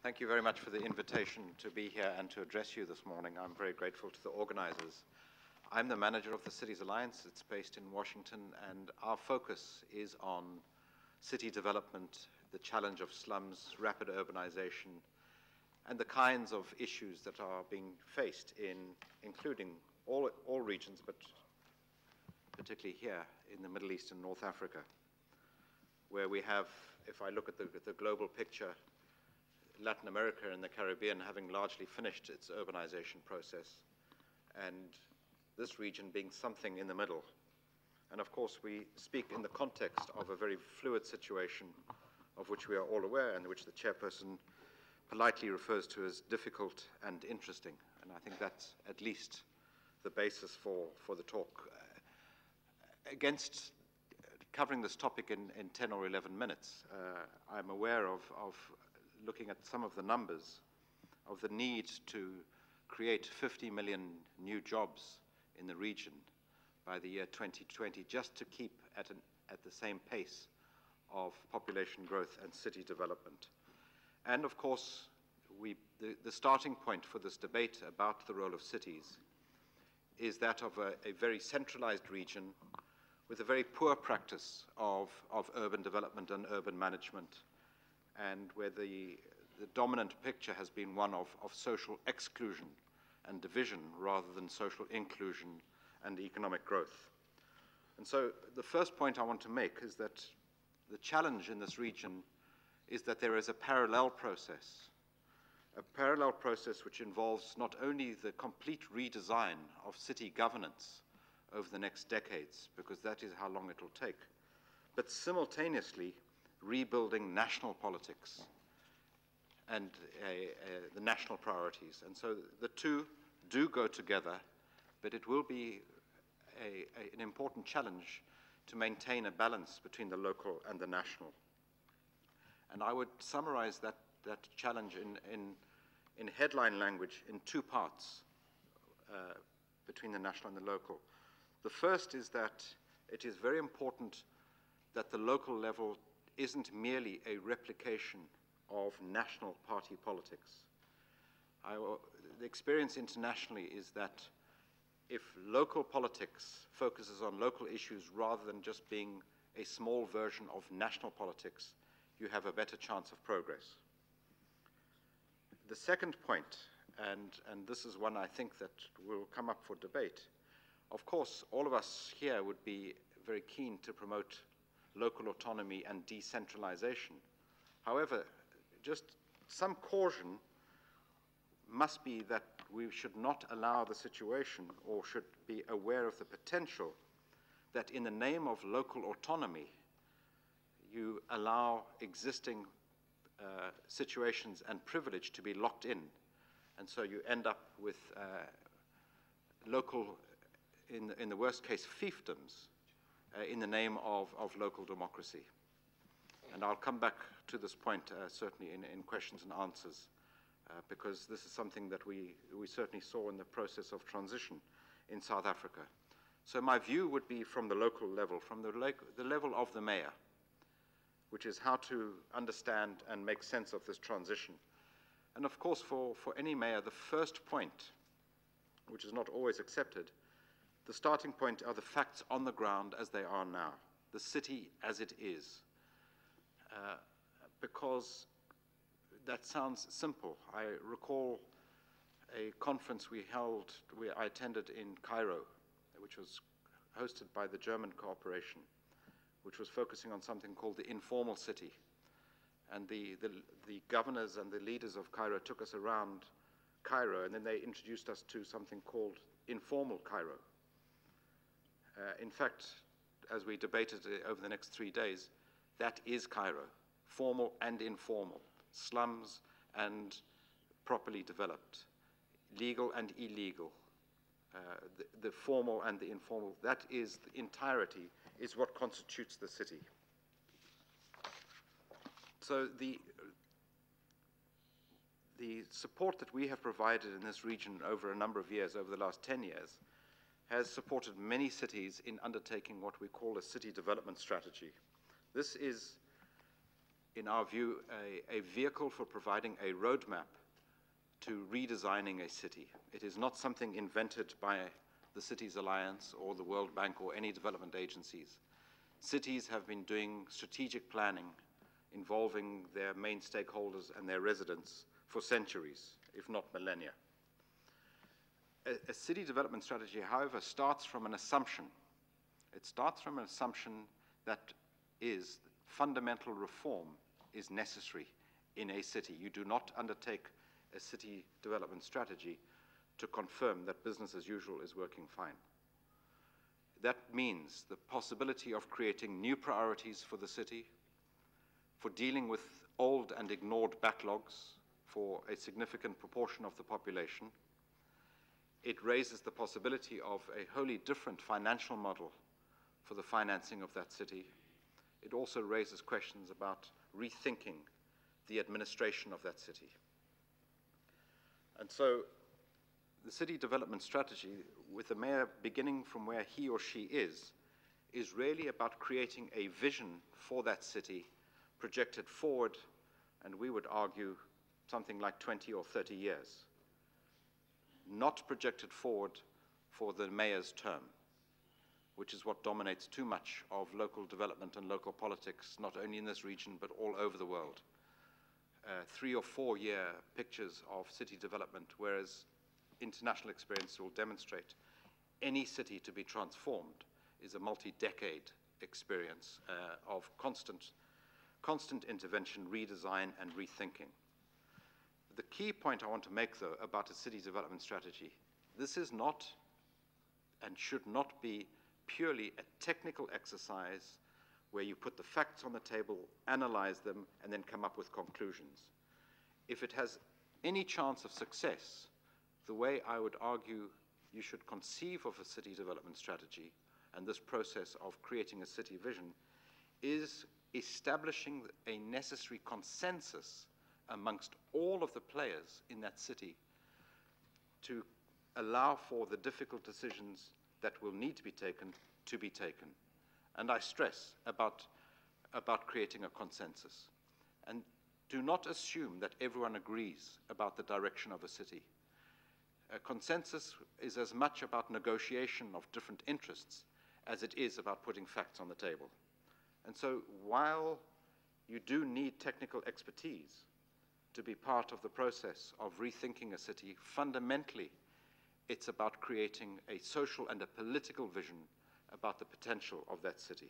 Thank you very much for the invitation to be here and to address you this morning. I'm very grateful to the organizers. I'm the manager of the Cities Alliance. It's based in Washington, and our focus is on city development, the challenge of slums, rapid urbanization, and the kinds of issues that are being faced including all regions, but particularly here in the Middle East and North Africa, where we have, if I look at the global picture, Latin America and the Caribbean having largely finished its urbanization process, and this region being something in the middle. And of course, we speak in the context of a very fluid situation of which we are all aware and which the chairperson politely refers to as difficult and interesting. And I think that's at least the basis for the talk. Against covering this topic in 10 or 11 minutes, I'm aware of looking at some of the numbers of the need to create 50 million new jobs in the region by the year 2020, just to keep at the same pace of population growth and city development. And of course, the starting point for this debate about the role of cities is that of a very centralized region with a very poor practice of urban development and urban management, and where the dominant picture has been one of social exclusion and division rather than social inclusion and economic growth. And so the first point I want to make is that the challenge in this region is that there is a parallel process which involves not only the complete redesign of city governance over the next decades, because that is how long it will take, but simultaneously rebuilding national politics and the national priorities. And so the two do go together, but it will be an important challenge to maintain a balance between the local and the national. And I would summarize that challenge in headline language in two parts between the national and the local. The first is that it is very important that the local level isn't merely a replication of national party politics. The experience internationally is that if local politics focuses on local issues rather than just being a small version of national politics, you have a better chance of progress. The second point, and this is one I think that will come up for debate, of course, all of us here would be very keen to promote local autonomy and decentralization. However, just some caution must be that we should not allow the situation, or should be aware of the potential, that in the name of local autonomy, you allow existing situations and privilege to be locked in. And so you end up with local, in the worst case, fiefdoms in the name of local democracy. And I'll come back to this point certainly in questions and answers, because this is something that we certainly saw in the process of transition in South Africa. So my view would be from the local level, from the level of the mayor, which is how to understand and make sense of this transition. And of course, for any mayor, the first point, which is not always accepted, the starting point are the facts on the ground as they are now, the city as it is. Because that sounds simple. I recall a conference I attended in Cairo, which was hosted by the German cooperation, which was focusing on something called the informal city. And the governors and the leaders of Cairo took us around Cairo, and then they introduced us to something called informal Cairo. In fact, as we debated over the next 3 days, that is Cairo, formal and informal, slums and properly developed, legal and illegal, the formal and the informal. That is the entirety, is what constitutes the city. So the support that we have provided in this region over a number of years, over the last 10 years, has supported many cities in undertaking what we call a city development strategy. This is in our view, a vehicle for providing a roadmap to redesigning a city. It is not something invented by the Cities Alliance or the World Bank or any development agencies. Cities have been doing strategic planning involving their main stakeholders and their residents for centuries, if not millennia. A city development strategy, however, starts from an assumption. It starts from an assumption that is fundamental reform is necessary in a city. You do not undertake a city development strategy to confirm that business as usual is working fine. That means the possibility of creating new priorities for the city, for dealing with old and ignored backlogs for a significant proportion of the population. It raises the possibility of a wholly different financial model for the financing of that city. It also raises questions about rethinking the administration of that city. And so the city development strategy, with the mayor beginning from where he or she is really about creating a vision for that city projected forward, and we would argue something like 20 or 30 years, not projected forward for the mayor's term, which is what dominates too much of local development and local politics, not only in this region, but all over the world. 3 or 4 year pictures of city development, whereas international experience will demonstrate any city to be transformed is a multi-decade experience of constant intervention, redesign, and rethinking. The key point I want to make, though, about a city development strategy, this is not and should not be purely a technical exercise where you put the facts on the table, analyze them, and then come up with conclusions. If it has any chance of success, the way I would argue you should conceive of a city development strategy and this process of creating a city vision is establishing a necessary consensus amongst all of the players in that city to allow for the difficult decisions that will need to be taken. And I stress about creating a consensus. And do not assume that everyone agrees about the direction of a city. A consensus is as much about negotiation of different interests as it is about putting facts on the table. And so while you do need technical expertise to be part of the process of rethinking a city, fundamentally it's about creating a social and a political vision about the potential of that city.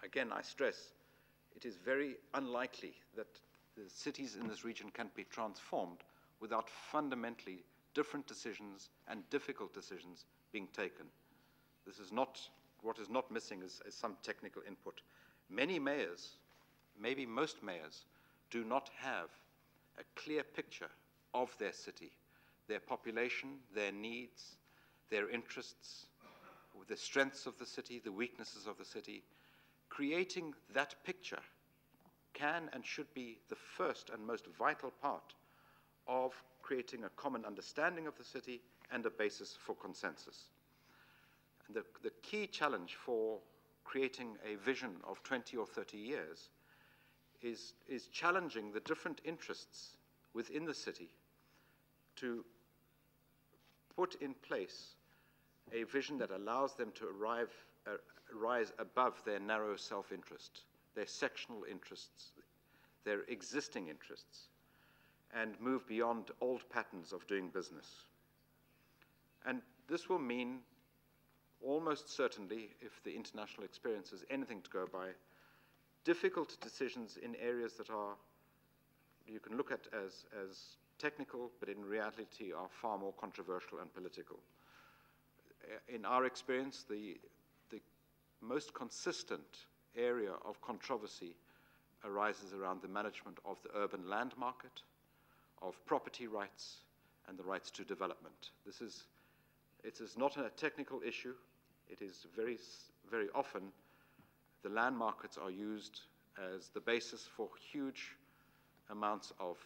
Again, I stress, it is very unlikely that the cities in this region can be transformed without fundamentally different decisions and difficult decisions being taken. This is not, what is not missing is some technical input. Many mayors, maybe most mayors, do not have a clear picture of their city, their population, their needs, their interests, the strengths of the city, the weaknesses of the city. Creating that picture can and should be the first and most vital part of creating a common understanding of the city and a basis for consensus. And the key challenge for creating a vision of 20 or 30 years is challenging the different interests within the city to put in place a vision that allows them to rise above their narrow self-interest, their sectional interests, their existing interests, and move beyond old patterns of doing business. And this will mean, almost certainly, if the international experience is anything to go by, difficult decisions in areas that are, you can look at as technical, but in reality are far more controversial and political. In our experience, the most consistent area of controversy arises around the management of the urban land market, of property rights, and the rights to development. It is not a technical issue. It is very often the land markets are used as the basis for huge amounts of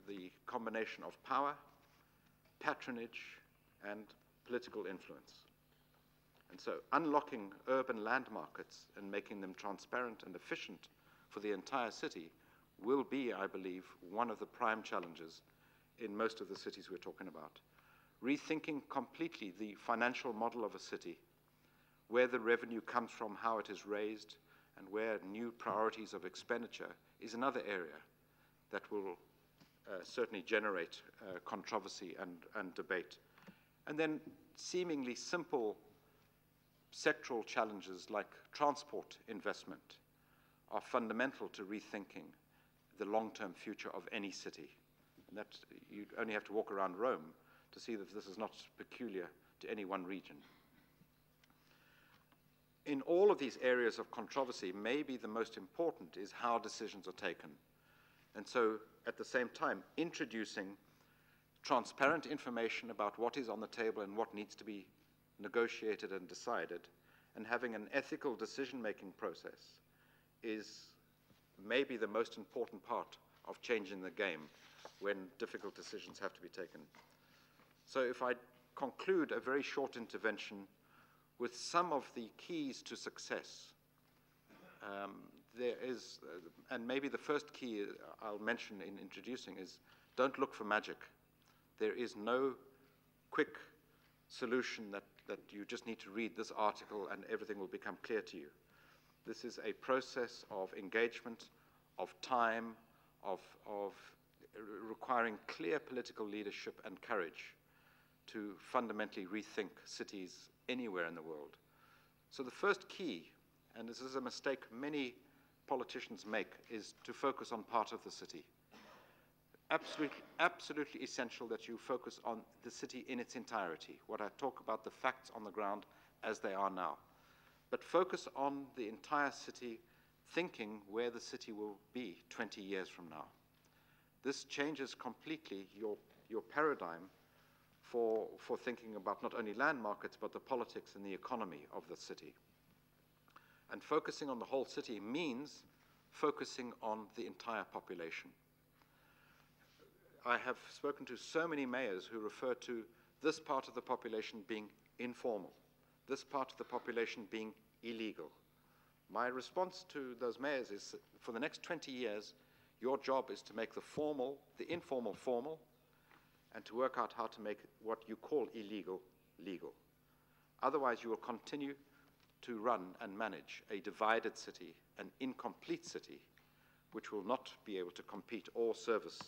the combination of power, patronage, and political influence. And so unlocking urban land markets and making them transparent and efficient for the entire city will be, I believe, one of the prime challenges in most of the cities we're talking about. Rethinking completely the financial model of a city, where the revenue comes from, how it is raised, and where new priorities of expenditure is another area that will certainly generate controversy and debate. And then seemingly simple sectoral challenges like transport investment are fundamental to rethinking the long-term future of any city. And that you only have to walk around Rome to see that this is not peculiar to any one region. In all of these areas of controversy, maybe the most important is how decisions are taken. And so, at the same time, introducing transparent information about what is on the table and what needs to be negotiated and decided, and having an ethical decision-making process is maybe the most important part of changing the game when difficult decisions have to be taken. So if I conclude a very short intervention with some of the keys to success, there is, and maybe the first key I'll mention in introducing is, don't look for magic. There is no quick solution that you just need to read this article and everything will become clear to you. This is a process of engagement, of time, of requiring clear political leadership and courage to fundamentally rethink cities anywhere in the world. So the first key, and this is a mistake many politicians make, is to focus on part of the city. Absolutely essential that you focus on the city in its entirety. What I talk about, the facts on the ground as they are now. But focus on the entire city, thinking where the city will be 20 years from now. This changes completely your paradigm for thinking about not only land markets, but the politics and the economy of the city. And focusing on the whole city means focusing on the entire population. I have spoken to so many mayors who refer to this part of the population being informal, this part of the population being illegal. My response to those mayors is, for the next 20 years, your job is to make the informal formal, and to work out how to make what you call illegal legal. Otherwise, you will continue to run and manage a divided city, an incomplete city, which will not be able to compete or service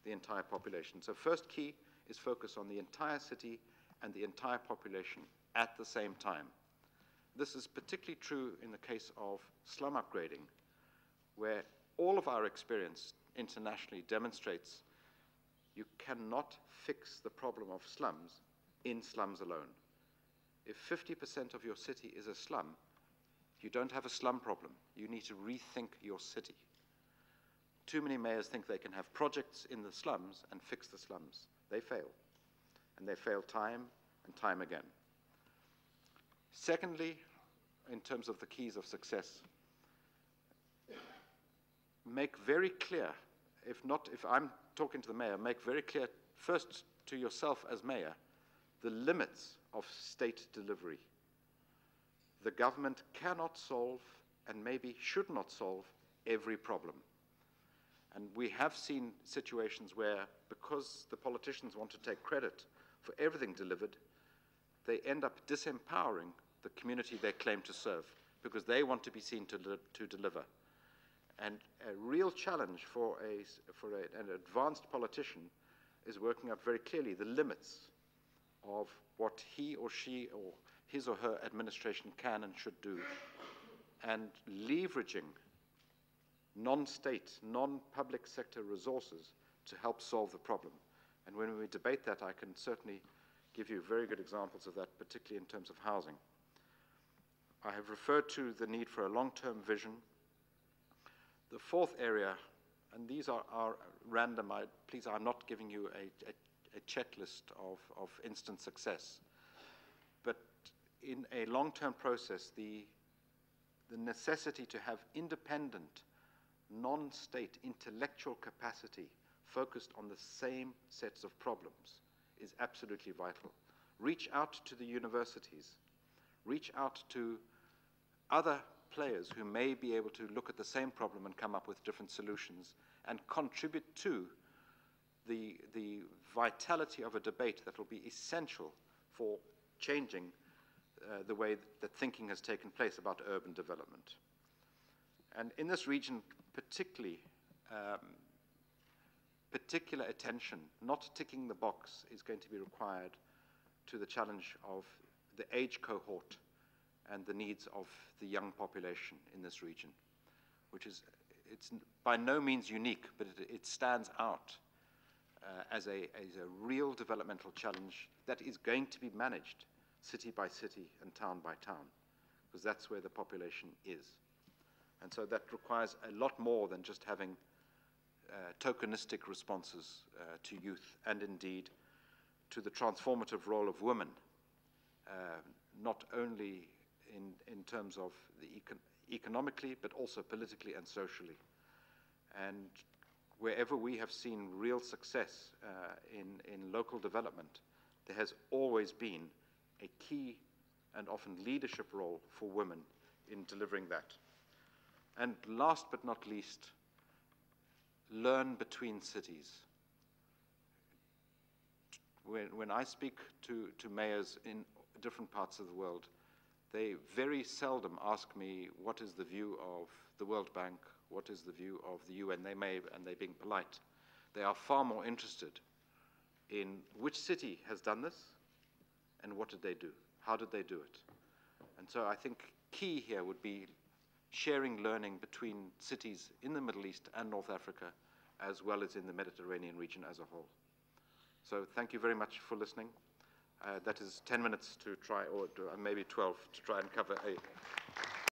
the entire population. So first key is focus on the entire city and the entire population at the same time. This is particularly true in the case of slum upgrading, where all of our experience internationally demonstrates you cannot fix the problem of slums in slums alone. If 50% of your city is a slum, you don't have a slum problem. You need to rethink your city. Too many mayors think they can have projects in the slums and fix the slums. They fail. And they fail time and time again. Secondly, in terms of the keys of success, make very clear, if I'm talking to the mayor, make very clear first to yourself as mayor the limits of state delivery. The government cannot solve, and maybe should not solve, every problem. And we have seen situations where, because the politicians want to take credit for everything delivered, they end up disempowering the community they claim to serve, because they want to be seen to deliver. And a real challenge for an advanced politician is working out very clearly the limits of what he or she or his or her administration can and should do, and leveraging non-state, non-public sector resources to help solve the problem. And when we debate that, I can certainly give you very good examples of that, particularly in terms of housing. I have referred to the need for a long-term vision. The fourth area, and these are random, please, I'm not giving you a checklist of instant success, but in a long-term process, the necessity to have independent, non-state intellectual capacity focused on the same sets of problems is absolutely vital. Reach out to the universities, reach out to other players who may be able to look at the same problem and come up with different solutions and contribute to the vitality of a debate that will be essential for changing the way that thinking has taken place about urban development. And in this region, particular attention, not ticking the box, is going to be required to the challenge of the age cohort and the needs of the young population in this region, which is, it's by no means unique, but it stands out as a real developmental challenge that is going to be managed city by city and town by town, because that's where the population is. And so that requires a lot more than just having tokenistic responses to youth, and indeed to the transformative role of women, not only in terms of the economically, but also politically and socially. And wherever we have seen real success in local development, there has always been a key and often leadership role for women in delivering that. And last but not least, learn between cities. When I speak to mayors in different parts of the world, they very seldom ask me what is the view of the World Bank, what is the view of the UN. They may, and they're being polite. They are far more interested in which city has done this and what did they do? How did they do it? And so I think key here would be sharing learning between cities in the Middle East and North Africa, as well as in the Mediterranean region as a whole. So thank you very much for listening. That is 10 minutes to try, or maybe 12, to try and cover a